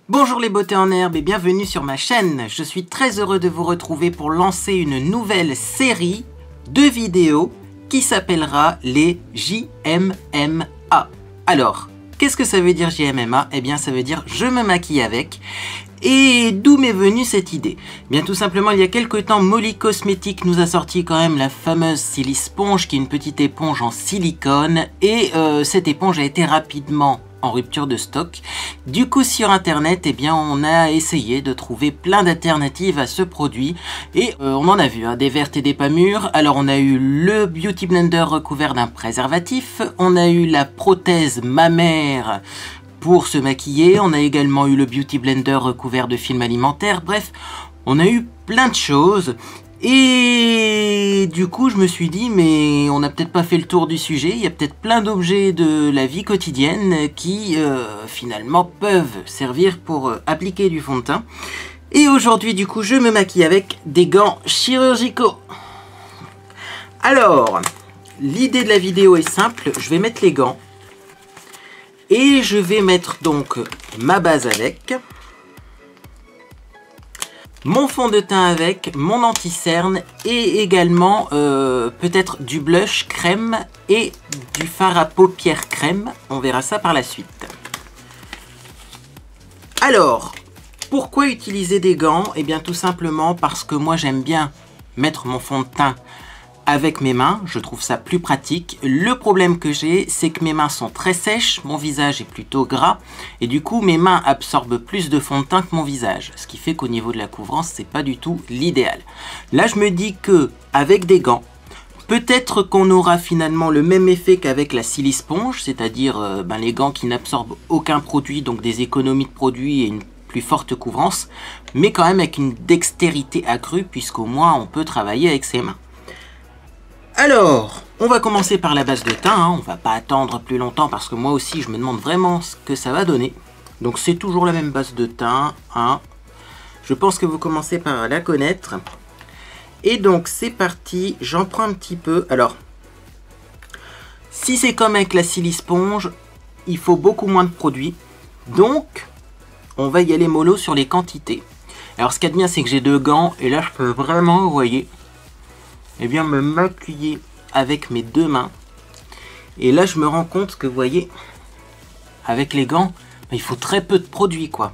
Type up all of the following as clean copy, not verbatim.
Bonjour les beautés en herbe et bienvenue sur ma chaîne. Je suis très heureux de vous retrouver pour lancer une nouvelle série de vidéos qui s'appellera les JMMA. Alors, qu'est-ce que ça veut dire JMMA? Eh bien, ça veut dire je me maquille avec. Et d'où m'est venue cette idée? Bien tout simplement, il y a quelques temps, Molly Cosmetics nous a sorti quand même la fameuse Silly Sponge, qui est une petite éponge en silicone. Et cette éponge a été rapidement en rupture de stock. Du coup, sur internet, eh bien, on a essayé de trouver plein d'alternatives à ce produit. Et on en a vu, hein, des vertes et des pas mûres. Alors, on a eu le Beauty Blender recouvert d'un préservatif. On a eu la prothèse mammaire pour se maquiller. On a également eu le Beauty Blender recouvert de film alimentaire. Bref, on a eu plein de choses. Et du coup, je me suis dit, mais on n'a peut-être pas fait le tour du sujet. Il y a peut-être plein d'objets de la vie quotidienne qui, finalement, peuvent servir pour appliquer du fond de teint. Et aujourd'hui, du coup, je me maquille avec des gants chirurgicaux. Alors, l'idée de la vidéo est simple. Je vais mettre les gants. Et je vais mettre donc ma base avec, mon fond de teint avec, mon anti-cerne et également peut-être du blush crème et du fard à paupières crème. On verra ça par la suite. Alors, pourquoi utiliser des gants? Eh bien tout simplement parce que moi j'aime bien mettre mon fond de teint avec mes mains, je trouve ça plus pratique. Le problème que j'ai, c'est que mes mains sont très sèches, mon visage est plutôt gras, et du coup mes mains absorbent plus de fond de teint que mon visage, ce qui fait qu'au niveau de la couvrance, c'est pas du tout l'idéal. Là, je me dis que avec des gants, peut-être qu'on aura finalement le même effet qu'avec la Silly Sponge, c'est-à-dire les gants qui n'absorbent aucun produit, donc des économies de produits et une plus forte couvrance, mais quand même avec une dextérité accrue, puisqu'au moins on peut travailler avec ses mains. Alors, on va commencer par la base de teint, hein. On va pas attendre plus longtemps parce que moi aussi je me demande vraiment ce que ça va donner. Donc c'est toujours la même base de teint, hein. Je pense que vous commencez par la connaître. Et donc c'est parti, j'en prends un petit peu. Alors, si c'est comme avec la Silly Sponge, il faut beaucoup moins de produits. Donc, on va y aller mollo sur les quantités. Alors ce qu'il y a de bien, c'est que j'ai deux gants et là je peux vraiment, vous voyez, eh bien me maquiller avec mes deux mains. Et là je me rends compte que vous voyez, avec les gants, il faut très peu de produits quoi.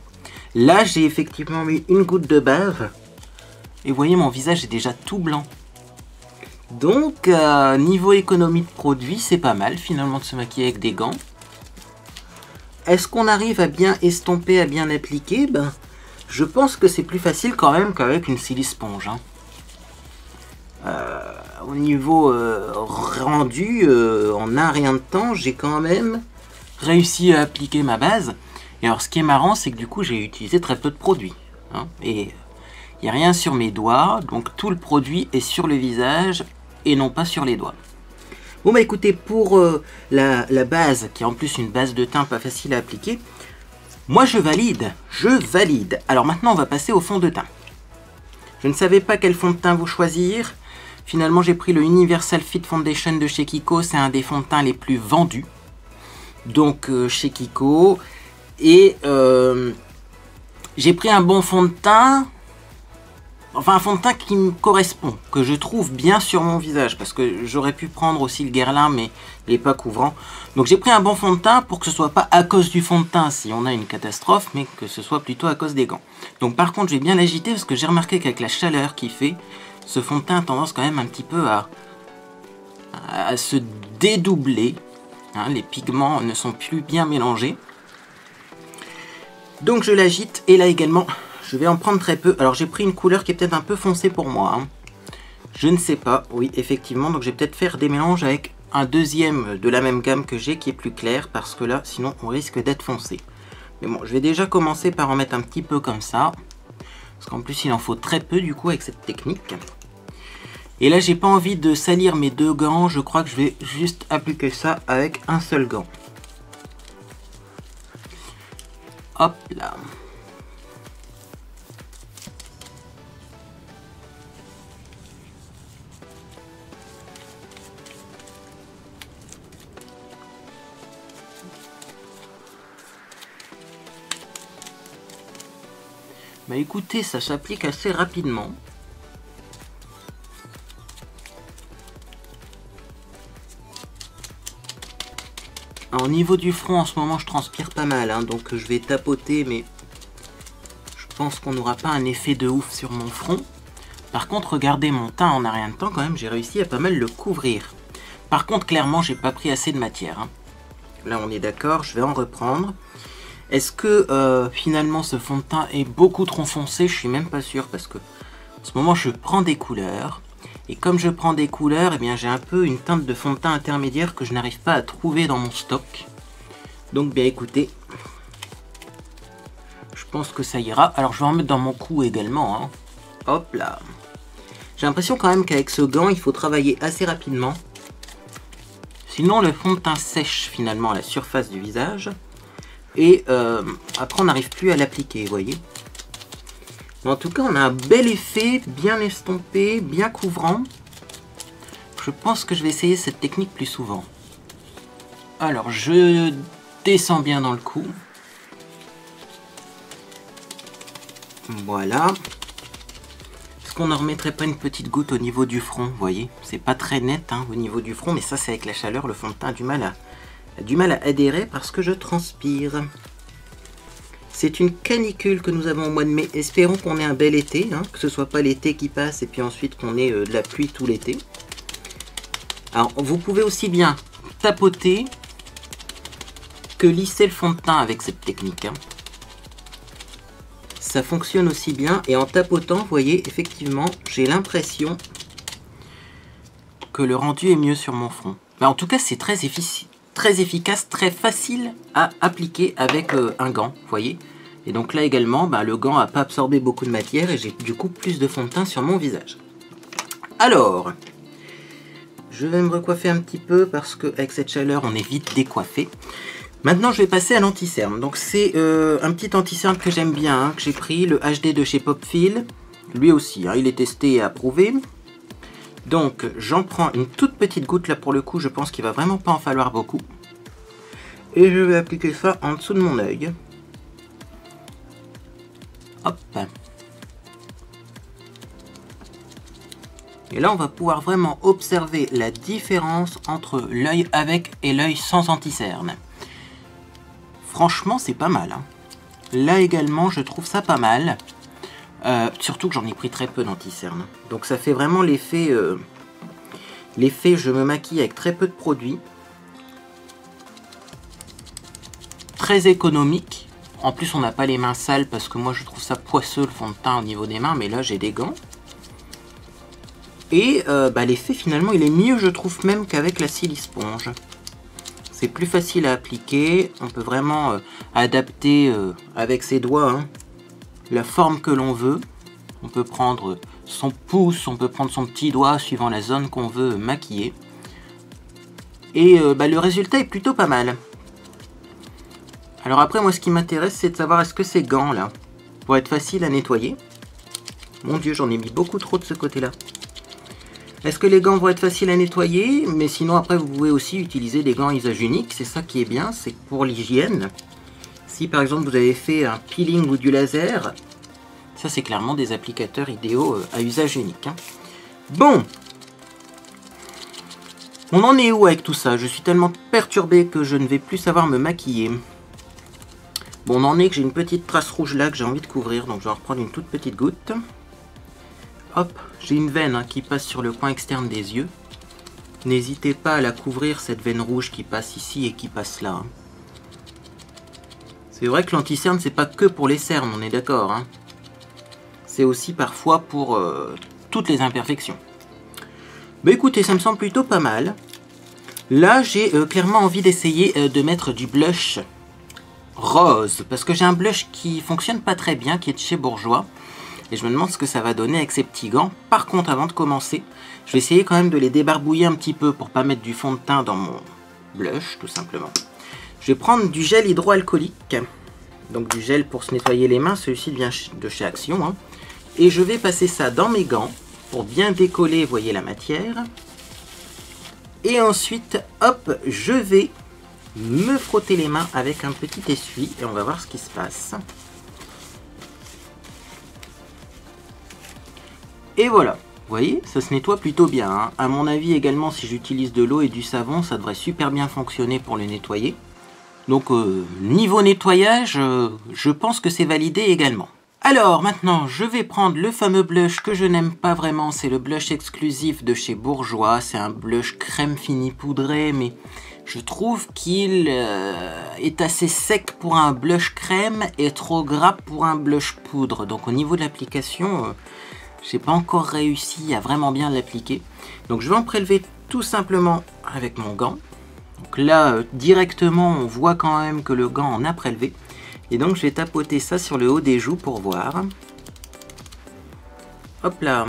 Là j'ai effectivement mis une goutte de bave et vous voyez mon visage est déjà tout blanc. Donc niveau économie de produits, c'est pas mal finalement de se maquiller avec des gants. Est-ce qu'on arrive à bien estomper, à bien appliquer? Je pense que c'est plus facile quand même qu'avec une Silly Sponge, hein. Au niveau rendu, en un rien de temps, j'ai quand même réussi à appliquer ma base. Et alors ce qui est marrant, c'est que du coup j'ai utilisé très peu de produits, hein, et il n'y a rien sur mes doigts, donc tout le produit est sur le visage et non pas sur les doigts. Bon bah écoutez, pour la base, qui est en plus une base de teint pas facile à appliquer, moi je valide. Alors maintenant on va passer au fond de teint. Je ne savais pas quel fond de teint vous choisir. Finalement, j'ai pris le Universal Fit Foundation de chez Kiko. C'est un des fonds de teint les plus vendus. Donc, chez Kiko. Et j'ai pris un bon fond de teint. Enfin, un fond de teint qui me correspond. Que je trouve bien sur mon visage. Parce que j'aurais pu prendre aussi le Guerlain, mais il n'est pas couvrant. Donc, j'ai pris un bon fond de teint pour que ce ne soit pas à cause du fond de teint si on a une catastrophe. Mais que ce soit plutôt à cause des gants. Donc, par contre, je vais bien l'agiter parce que j'ai remarqué qu'avec la chaleur qu'il fait, ce fond de teint a tendance quand même un petit peu à se dédoubler, hein, les pigments ne sont plus bien mélangés. Donc je l'agite et là également je vais en prendre très peu. Alors j'ai pris une couleur qui est peut-être un peu foncée pour moi, hein. Je ne sais pas, oui effectivement, donc je vais peut-être faire des mélanges avec un deuxième de la même gamme que j'ai qui est plus clair parce que là sinon on risque d'être foncé. Mais bon, je vais déjà commencer par en mettre un petit peu comme ça. Parce qu'en plus il en faut très peu du coup avec cette technique. Et là j'ai pas envie de salir mes deux gants, je crois que je vais juste appliquer ça avec un seul gant. Hop là. Bah écoutez, ça s'applique assez rapidement. Alors, au niveau du front, en ce moment, je transpire pas mal, hein, donc je vais tapoter, mais je pense qu'on n'aura pas un effet de ouf sur mon front. Par contre, regardez mon teint en un rien de temps, quand même, j'ai réussi à pas mal le couvrir. Par contre, clairement, j'ai pas pris assez de matière. Hein. Là, on est d'accord, je vais en reprendre. Est-ce que finalement ce fond de teint est beaucoup trop foncé? Je suis même pas sûr parce que en ce moment je prends des couleurs. Et comme je prends des couleurs, eh bien j'ai un peu une teinte de fond de teint intermédiaire que je n'arrive pas à trouver dans mon stock. Donc bien écoutez, je pense que ça ira. Alors je vais en mettre dans mon cou également. Hein. Hop là. J'ai l'impression quand même qu'avec ce gant, il faut travailler assez rapidement. Sinon le fond de teint sèche finalement à la surface du visage. Et après on n'arrive plus à l'appliquer, vous voyez. Mais en tout cas on a un bel effet, bien estompé, bien couvrant. Je pense que je vais essayer cette technique plus souvent. Alors je descends bien dans le cou. Voilà. Est-ce qu'on ne remettrait pas une petite goutte au niveau du front, vous voyez. C'est pas très net hein, au niveau du front, mais ça c'est avec la chaleur, le fond de teint a du mal à adhérer parce que je transpire. C'est une canicule que nous avons au mois de mai. Espérons qu'on ait un bel été, hein, que ce soit pas l'été qui passe et puis ensuite qu'on ait de la pluie tout l'été. Alors vous pouvez aussi bien tapoter que lisser le fond de teint avec cette technique. Hein. Ça fonctionne aussi bien et en tapotant, vous voyez, effectivement, j'ai l'impression que le rendu est mieux sur mon front. Mais en tout cas, c'est très efficace, très facile à appliquer avec un gant, vous voyez. Et donc là également, bah, le gant n'a pas absorbé beaucoup de matière et j'ai du coup plus de fond de teint sur mon visage. Alors, je vais me recoiffer un petit peu parce qu'avec cette chaleur, on est vite décoiffé. Maintenant, je vais passer à l'anti-cerne. Donc c'est un petit anti-cerne que j'aime bien, hein, que j'ai pris, le HD de chez Popfil. Lui aussi, hein, il est testé et approuvé. Donc, j'en prends une toute petite goutte, là pour le coup, je pense qu'il va vraiment pas en falloir beaucoup. Et je vais appliquer ça en dessous de mon œil. Hop. Et là, on va pouvoir vraiment observer la différence entre l'œil avec et l'œil sans anti-cerne. Franchement, c'est pas mal. Hein. Là également, je trouve ça pas mal. Surtout que j'en ai pris très peu d'anti-cerne. Donc ça fait vraiment l'effet je me maquille avec très peu de produits. Très économique. En plus on n'a pas les mains sales parce que moi je trouve ça poisseux le fond de teint au niveau des mains. Mais là j'ai des gants. Et l'effet finalement il est mieux je trouve même qu'avec la Silisponge. C'est plus facile à appliquer. On peut vraiment adapter avec ses doigts hein, la forme que l'on veut. On peut prendre son pouce, on peut prendre son petit doigt suivant la zone qu'on veut maquiller. Et le résultat est plutôt pas mal. Alors après moi ce qui m'intéresse c'est de savoir est-ce que ces gants là vont être faciles à nettoyer. Mon dieu j'en ai mis beaucoup trop de ce côté là. Est-ce que les gants vont être faciles à nettoyer? Mais sinon après vous pouvez aussi utiliser des gants à usage unique. C'est ça qui est bien, c'est pour l'hygiène. Si par exemple vous avez fait un peeling ou du laser, ça c'est clairement des applicateurs idéaux à usage unique. Hein. Bon, on en est où avec tout ça? Je suis tellement perturbé que je ne vais plus savoir me maquiller. Bon, on en est que j'ai une petite trace rouge là que j'ai envie de couvrir, donc je vais en reprendre une toute petite goutte. Hop, j'ai une veine hein, qui passe sur le coin externe des yeux. N'hésitez pas à la couvrir, cette veine rouge qui passe ici et qui passe là. Hein. C'est vrai que l'anti-cerne, c'est pas que pour les cernes, on est d'accord. Hein. C'est aussi parfois pour toutes les imperfections. Bah écoutez, ça me semble plutôt pas mal. Là, j'ai clairement envie d'essayer de mettre du blush rose. Parce que j'ai un blush qui fonctionne pas très bien, qui est de chez Bourjois. Et je me demande ce que ça va donner avec ces petits gants. Par contre, avant de commencer, je vais essayer quand même de les débarbouiller un petit peu pour pas mettre du fond de teint dans mon blush, tout simplement. Je vais prendre du gel hydroalcoolique. Donc du gel pour se nettoyer les mains. Celui-ci vient de chez Action. Hein. Et je vais passer ça dans mes gants pour bien décoller, vous voyez, la matière. Et ensuite, hop, je vais me frotter les mains avec un petit essuie. Et on va voir ce qui se passe. Et voilà, vous voyez, ça se nettoie plutôt bien. Hein. À mon avis également, si j'utilise de l'eau et du savon, ça devrait super bien fonctionner pour le nettoyer. Donc niveau nettoyage, je pense que c'est validé également. Alors maintenant, je vais prendre le fameux blush que je n'aime pas vraiment. C'est le blush exclusif de chez Bourjois. C'est un blush crème fini poudré, mais je trouve qu'il est assez sec pour un blush crème et trop gras pour un blush poudre. Donc au niveau de l'application, j'ai pas encore réussi à vraiment bien l'appliquer. Donc je vais en prélever tout simplement avec mon gant. Donc là, directement, on voit quand même que le gant en a prélevé. Et donc, je vais tapoter ça sur le haut des joues pour voir. Hop là.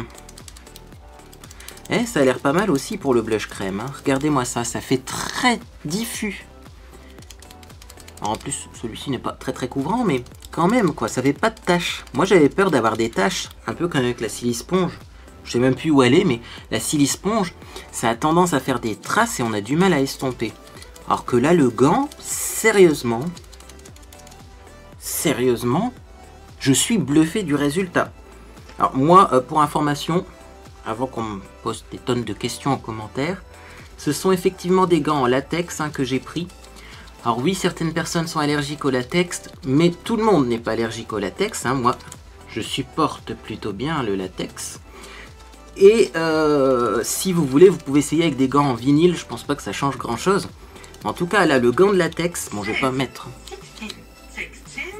Eh, ça a l'air pas mal aussi pour le blush crème. Hein. Regardez-moi ça, ça fait très diffus. Alors, en plus, celui-ci n'est pas très couvrant, mais quand même, quoi, ça fait pas de taches. Moi, j'avais peur d'avoir des taches, un peu comme avec la Silisponge. Je sais même plus où elle est, mais la Silisponge, ça a tendance à faire des traces et on a du mal à estomper. Alors que là, le gant, sérieusement, je suis bluffé du résultat. Alors moi, pour information, avant qu'on me pose des tonnes de questions en commentaire, ce sont effectivement des gants en latex que j'ai pris. Alors oui, certaines personnes sont allergiques au latex, mais tout le monde n'est pas allergique au latex. Moi, je supporte plutôt bien le latex. Et si vous voulez, vous pouvez essayer avec des gants en vinyle. Je pense pas que ça change grand chose. En tout cas, là, le gant de latex, bon, je vais pas mettre.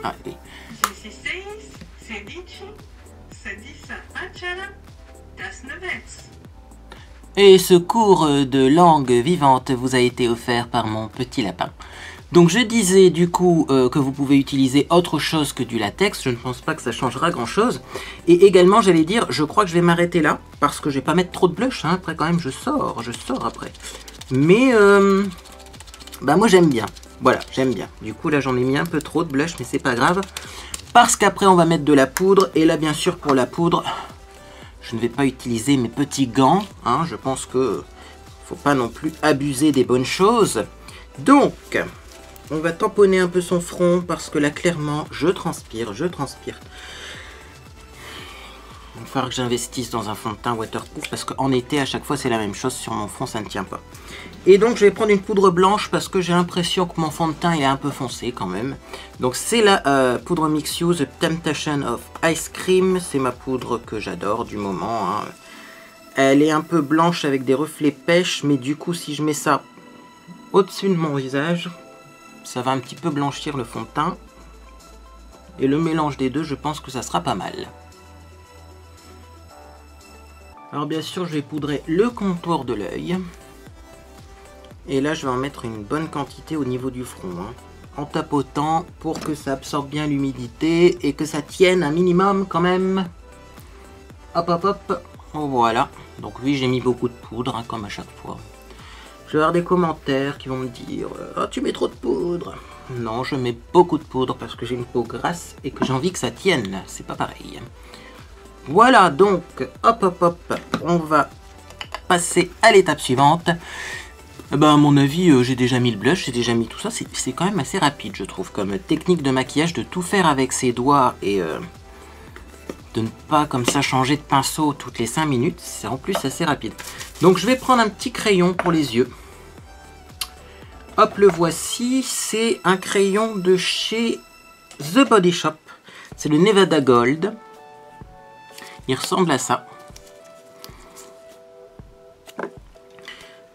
Ah, oui. Et ce cours de langue vivante vous a été offert par mon petit lapin. Donc je disais du coup que vous pouvez utiliser autre chose que du latex, je ne pense pas que ça changera grand chose. Et également j'allais dire, je crois que je vais m'arrêter là, parce que je vais pas mettre trop de blush, après quand même je sors après. Mais bah moi j'aime bien, voilà j'aime bien. Du coup là j'en ai mis un peu trop de blush mais c'est pas grave. Parce qu'après on va mettre de la poudre, et là bien sûr pour la poudre, je ne vais pas utiliser mes petits gants. Je pense que faut pas non plus abuser des bonnes choses. Donc... on va tamponner un peu son front parce que là, clairement, je transpire. Il va falloir que j'investisse dans un fond de teint waterproof parce qu'en été, à chaque fois, c'est la même chose. Sur mon front, ça ne tient pas. Et donc, je vais prendre une poudre blanche parce que j'ai l'impression que mon fond de teint est un peu foncé quand même. Donc, c'est la poudre Mix You The Temptation of Ice Cream. C'est ma poudre que j'adore du moment. Elle est un peu blanche avec des reflets pêche, mais du coup, si je mets ça au-dessus de mon visage... ça va un petit peu blanchir le fond de teint. Et le mélange des deux, je pense que ça sera pas mal. Alors bien sûr, je vais poudrer le contour de l'œil. Et là, je vais en mettre une bonne quantité au niveau du front. En tapotant pour que ça absorbe bien l'humidité et que ça tienne un minimum quand même. Hop, hop, hop. Oh, voilà. Donc oui, j'ai mis beaucoup de poudre, comme à chaque fois. Je vais avoir des commentaires qui vont me dire « oh, tu mets trop de poudre !» Non, je mets beaucoup de poudre parce que j'ai une peau grasse et que j'ai envie que ça tienne. C'est pas pareil. Voilà, donc, hop, hop, hop, on va passer à l'étape suivante. À mon avis, j'ai déjà mis le blush, j'ai déjà mis tout ça. C'est quand même assez rapide, je trouve, comme technique de maquillage, de tout faire avec ses doigts et de ne pas comme ça changer de pinceau toutes les 5 minutes. C'est en plus assez rapide. Donc je vais prendre un petit crayon pour les yeux. Hop, le voici. C'est un crayon de chez The Body Shop. C'est le Nevada Gold. Il ressemble à ça.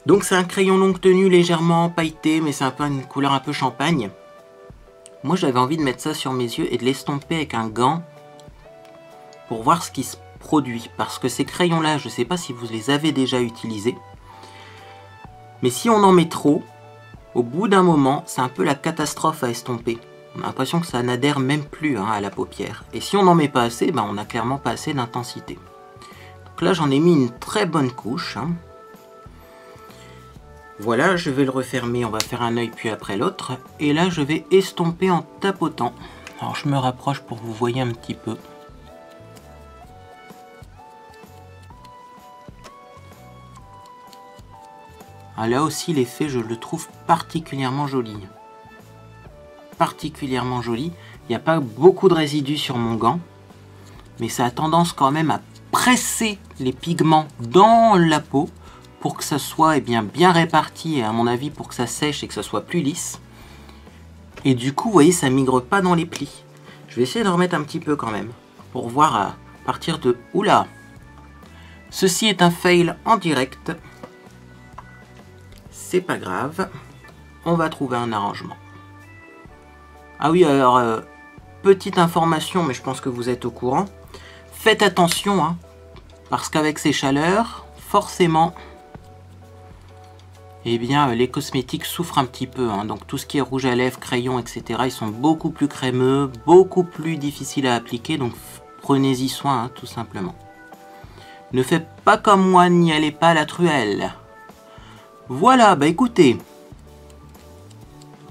Donc c'est un crayon longue tenue légèrement pailleté, mais c'est un peu une couleur un peu champagne. Moi j'avais envie de mettre ça sur mes yeux et de l'estomper avec un gant pour voir ce qui se produit. Parce que ces crayons là, je ne sais pas si vous les avez déjà utilisés. Mais si on en met trop, au bout d'un moment, c'est un peu la catastrophe à estomper. On a l'impression que ça n'adhère même plus à la paupière. Et si on n'en met pas assez, on n'a clairement pas assez d'intensité. Donc là, j'en ai mis une très bonne couche. Voilà, je vais le refermer. On va faire un œil puis après l'autre. Et là, je vais estomper en tapotant. Alors, je me rapproche pour que vous voyez un petit peu. Ah, là aussi, l'effet, je le trouve particulièrement joli. Il n'y a pas beaucoup de résidus sur mon gant, mais ça a tendance quand même à presser les pigments dans la peau pour que ça soit bien réparti, et à mon avis pour que ça sèche et que ça soit plus lisse. Et du coup, vous voyez, ça migre pas dans les plis. Je vais essayer de remettre un petit peu quand même, pour voir à partir de... Oula! Ceci est un fail en direct. C'est pas grave. On va trouver un arrangement. Ah oui, alors, petite information, mais je pense que vous êtes au courant. Faites attention, hein, parce qu'avec ces chaleurs, forcément, eh bien, les cosmétiques souffrent un petit peu. Hein. Donc tout ce qui est rouge à lèvres, crayon, etc., ils sont beaucoup plus crémeux, beaucoup plus difficiles à appliquer. Donc prenez-y soin, hein, tout simplement. Ne faites pas comme moi, n'y allez pas à la truelle. Voilà, bah écoutez.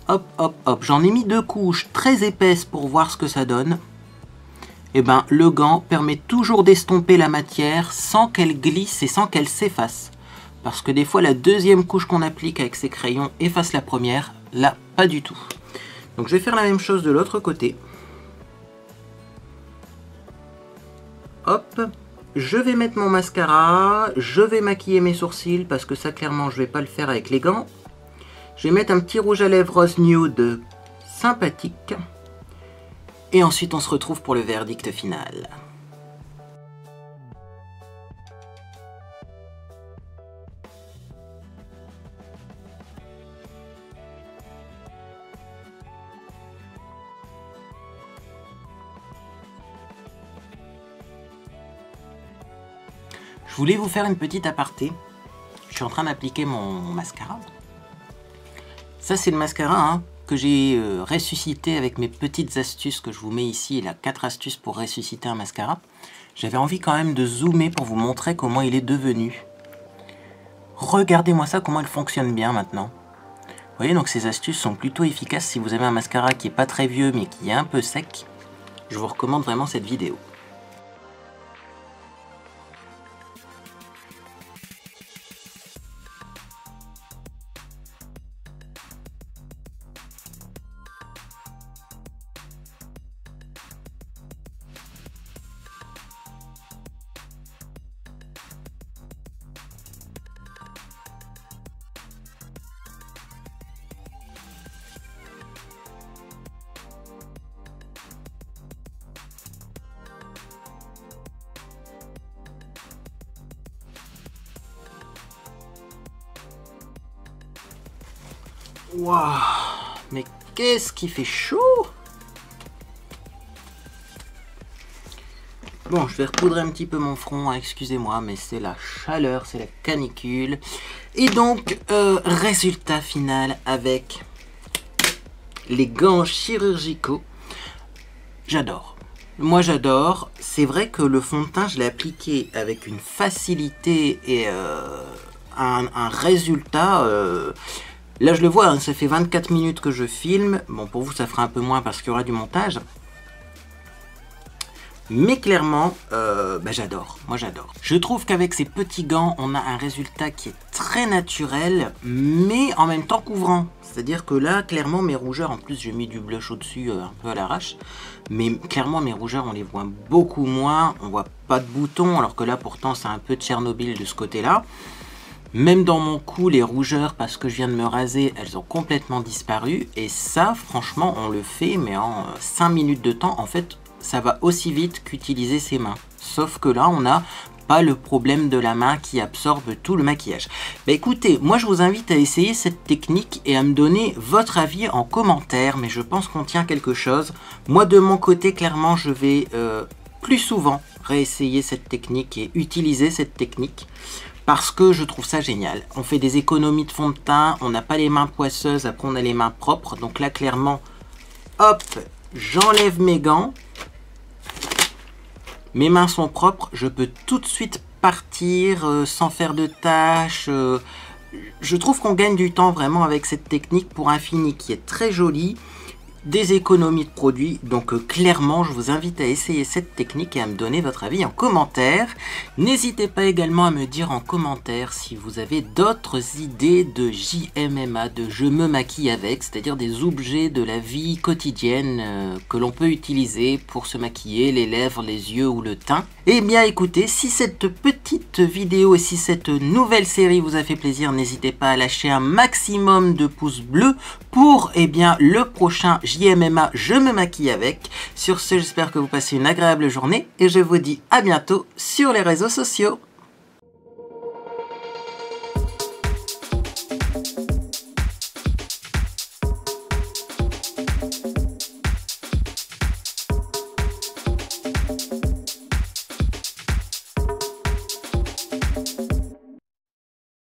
Hop, hop, hop. J'en ai mis 2 couches très épaisses pour voir ce que ça donne. Et ben, le gant permet toujours d'estomper la matière sans qu'elle glisse et sans qu'elle s'efface. Parce que des fois, la deuxième couche qu'on applique avec ces crayons efface la première. Là, pas du tout. Donc je vais faire la même chose de l'autre côté. Hop. Je vais mettre mon mascara. Je vais maquiller mes sourcils parce que ça, clairement, je vais pas le faire avec les gants. Je vais mettre un petit rouge à lèvres rose nude sympathique. Et ensuite, on se retrouve pour le verdict final. Je voulais vous faire une petite aparté. Je suis en train d'appliquer mon mascara. Ça, c'est le mascara, hein, que j'ai ressuscité avec mes petites astuces que je vous mets ici. Il a 4 astuces pour ressusciter un mascara. J'avais envie quand même de zoomer pour vous montrer comment il est devenu. Regardez-moi ça, comment il fonctionne bien maintenant. Vous voyez, donc ces astuces sont plutôt efficaces si vous avez un mascara qui n'est pas très vieux mais qui est un peu sec. Je vous recommande vraiment cette vidéo. Waouh, mais qu'est-ce qui fait chaud! Bon, je vais repoudrer un petit peu mon front, hein, excusez-moi, mais c'est la chaleur, c'est la canicule. Et donc, résultat final avec les gants chirurgicaux. J'adore. Moi, j'adore. C'est vrai que le fond de teint, je l'ai appliqué avec une facilité et un résultat... Là, je le vois, hein, ça fait 24 minutes que je filme. Bon, pour vous, ça fera un peu moins parce qu'il y aura du montage. Mais clairement, j'adore. Moi, j'adore. Je trouve qu'avec ces petits gants, on a un résultat qui est très naturel, mais en même temps couvrant. C'est-à-dire que là, clairement, mes rougeurs, en plus, j'ai mis du blush au-dessus, un peu à l'arrache. Mais clairement, mes rougeurs, on les voit beaucoup moins. On voit pas de boutons, alors que là, pourtant, c'est un peu Tchernobyl de ce côté-là. Même dans mon cou, les rougeurs, parce que je viens de me raser, elles ont complètement disparu. Et ça, franchement, on le fait, mais en 5 minutes de temps, en fait, ça va aussi vite qu'utiliser ses mains. Sauf que là, on n'a pas le problème de la main qui absorbe tout le maquillage. Bah écoutez, moi, je vous invite à essayer cette technique et à me donner votre avis en commentaire. Mais je pense qu'on tient quelque chose. Moi, de mon côté, clairement, je vais plus souvent réessayer cette technique et utiliser cette technique. Parce que je trouve ça génial. On fait des économies de fond de teint, on n'a pas les mains poisseuses, après on a les mains propres. Donc là, clairement, hop, j'enlève mes gants. Mes mains sont propres, je peux tout de suite partir sans faire de tâches. Je trouve qu'on gagne du temps vraiment avec cette technique pour un fini qui est très joli. des économies de produits. Donc clairement, je vous invite à essayer cette technique et à me donner votre avis en commentaire. N'hésitez pas également à me dire en commentaire si vous avez d'autres idées de JMMA, de je me maquille avec, c'est-à-dire des objets de la vie quotidienne que l'on peut utiliser pour se maquiller, les lèvres, les yeux ou le teint. Eh bien écoutez, si cette petite vidéo et si cette nouvelle série vous a fait plaisir, n'hésitez pas à lâcher un maximum de pouces bleus pour le prochain JMMA Je me maquille avec. Sur ce, j'espère que vous passez une agréable journée et je vous dis à bientôt sur les réseaux sociaux.